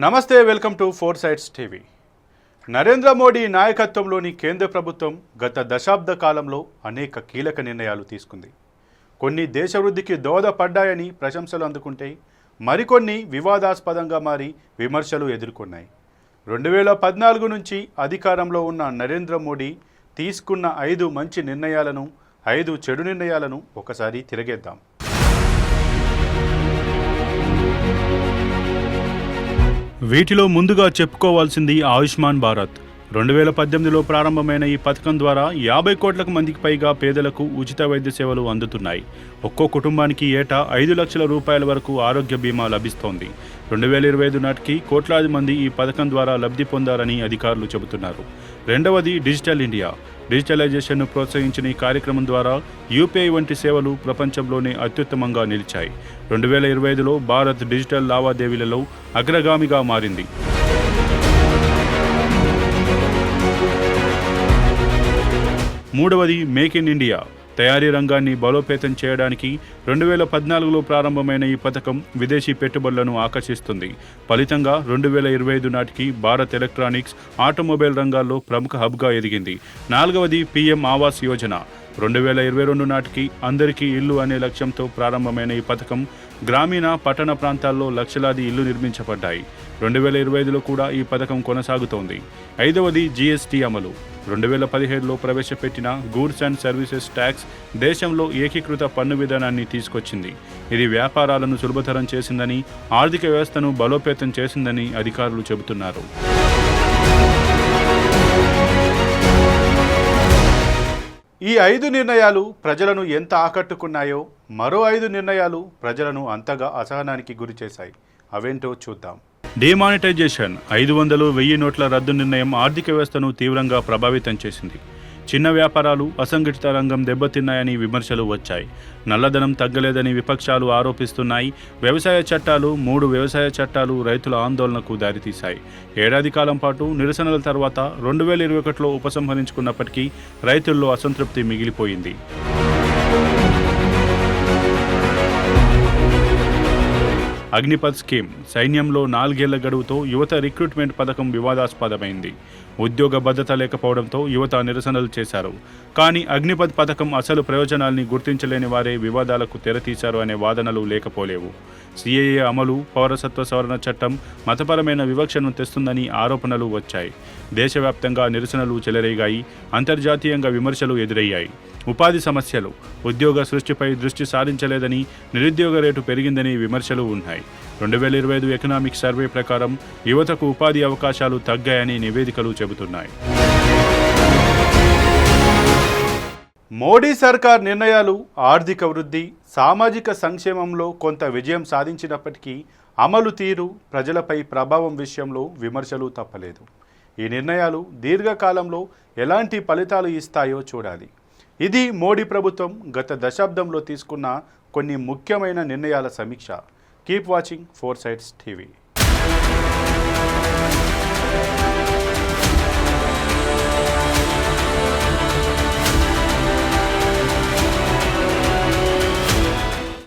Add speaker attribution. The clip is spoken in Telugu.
Speaker 1: నమస్తే, welcome to four sides TV. Narendra Modi నాయకత్వంలోని కేంద్ర ప్రభుత్వం గత దశాబ్ద కాలంలో అనేక కీలక నిర్ణయాలు తీసుకుంది. కొన్ని దేశాభివృద్ధికి దోహదపడ్డాయని ప్రశంసలు అందుకుంటే మరికొన్ని వివాదాస్పదంగా మారి విమర్శలు ఎదుర్కొన్నాయి. 2014 నుంచి అధికారంలో ఉన్న నరేంద్ర మోడీ తీసుకున్న 5 మంచి నిర్ణయాలను, 5 చెడు నిర్ణయాలను ఒకసారి తిరగేద్దాం. వీటిలో ముందుగా చెప్పుకోవాల్సింది ఆయుష్మాన్ భారత్. 2018లో ప్రారంభమైన ఈ పథకం ద్వారా 50 కోట్లకు మందికి పైగా పేదలకు ఉచిత వైద్య సేవలు అందుతున్నాయి. ఒక్కో కుటుంబానికి ఏటా 5 లక్షల రూపాయల వరకు ఆరోగ్య బీమా లభిస్తోంది. 2025 నాటికి కోట్లాది మంది ఈ పథకం ద్వారా లబ్ధి పొందారని అధికారులు చెబుతున్నారు. రెండవది డిజిటల్ ఇండియా. డిజిటలైజేషన్ను ప్రోత్సహించిన ఈ కార్యక్రమం ద్వారా యూపీఐ వంటి సేవలు ప్రపంచంలోనే అత్యుత్తమంగా నిలిచాయి. 2025లో భారత్ డిజిటల్ లావాదేవీలలో అగ్రగామిగా మారింది. మూడవది మేక్ ఇన్ ఇండియా. తయారీ రంగాన్ని బలోపేతం చేయడానికి 2014లో ప్రారంభమైన ఈ పథకం విదేశీ పెట్టుబడులను ఆకర్షిస్తుంది. ఫలితంగా 2025 నాటికి భారత్ ఎలక్ట్రానిక్స్, ఆటోమొబైల్ రంగాల్లో ప్రముఖ హబ్గా ఎదిగింది. నాలుగవది పీఎం ఆవాస్ యోజన. 2022 నాటికి అందరికీ ఇల్లు అనే లక్ష్యంతో ప్రారంభమైన ఈ పథకం గ్రామీణ, పట్టణ ప్రాంతాల్లో లక్షలాది ఇల్లు నిర్మించబడ్డాయి. 2025లో కూడా ఈ పథకం కొనసాగుతోంది. ఐదవది జీఎస్టీ అమలు. 2017లో ప్రవేశపెట్టిన గూడ్స్ అండ్ సర్వీసెస్ ట్యాక్స్ దేశంలో ఏకీకృత పన్ను విధానాన్ని తీసుకొచ్చింది. ఇది వ్యాపారాలను సులభతరం చేసిందని, ఆర్థిక వ్యవస్థను బలోపేతం చేసిందని అధికారులు చెబుతున్నారు. ఈ 5 నిర్ణయాలు ప్రజలను ఎంత ఆకట్టుకున్నాయో మరో 5 నిర్ణయాలు ప్రజలను అంతగా అసహనానికి గురిచేశాయి. అవేంటో చూద్దాం. డిమానిటైజేషన్. 500, 1000 నోట్ల రద్దు నిర్ణయం ఆర్థిక వ్యవస్థను తీవ్రంగా ప్రభావితం చేసింది. చిన్న వ్యాపారాలు, అసంఘటిత రంగం దెబ్బతిన్నాయని విమర్శలు వచ్చాయి. నల్లధనం తగ్గలేదని విపక్షాలు ఆరోపిస్తున్నాయి. వ్యవసాయ చట్టాలు, 3 వ్యవసాయ చట్టాలు రైతుల ఆందోళనకు దారితీశాయి. ఏడాది కాలం పాటు నిరసనల తర్వాత 2021లో ఉపసంహరించుకున్నప్పటికీ రైతుల్లో అసంతృప్తి మిగిలిపోయింది. అగ్నిపథ్ స్కీమ్. సైన్యంలో 4 ఏళ్ల గడువుతో యువత రిక్రూట్మెంట్ పథకం వివాదాస్పదమైంది. ఉద్యోగ భద్రత లేకపోవడంతో యువత నిరసనలు చేశారు. కానీ అగ్నిపథ్ పథకం అసలు ప్రయోజనాల్ని గుర్తించలేని వారే వివాదాలకు తెరతీశారు అనే వాదనలు లేకపోలేవు. సిఏఏ అమలు, పౌరసత్వ సవరణ చట్టం మతపరమైన వివక్షను తెస్తుందని ఆరోపణలు వచ్చాయి. దేశవ్యాప్తంగా నిరసనలు చెలరేగాయి. అంతర్జాతీయంగా విమర్శలు ఎదురయ్యాయి. ఉపాధి సమస్యలు. ఉద్యోగ సృష్టిపై దృష్టి సారించలేదని, నిరుద్యోగ రేటు పెరిగిందని విమర్శలు ఉన్నాయి. 2025 ఎకనామిక్ సర్వే ప్రకారం యువతకు ఉపాధి అవకాశాలు తగ్గాయని నివేదికలు చెబుతున్నాయి. మోడీ సర్కార్ నిర్ణయాలు ఆర్థిక వృద్ధి, సామాజిక సంక్షేమంలో కొంత విజయం సాధించినప్పటికీ అమలు తీరు, ప్రజలపై ప్రభావం విషయంలో విమర్శలు తప్పలేదు. ఈ నిర్ణయాలు దీర్ఘకాలంలో ఎలాంటి ఫలితాలు ఇస్తాయో చూడాలి. ఇది మోడీ ప్రభుత్వం గత దశాబ్దంలో తీసుకున్న కొన్ని ముఖ్యమైన నిర్ణయాల సమీక్ష. Keep watching four sides TV.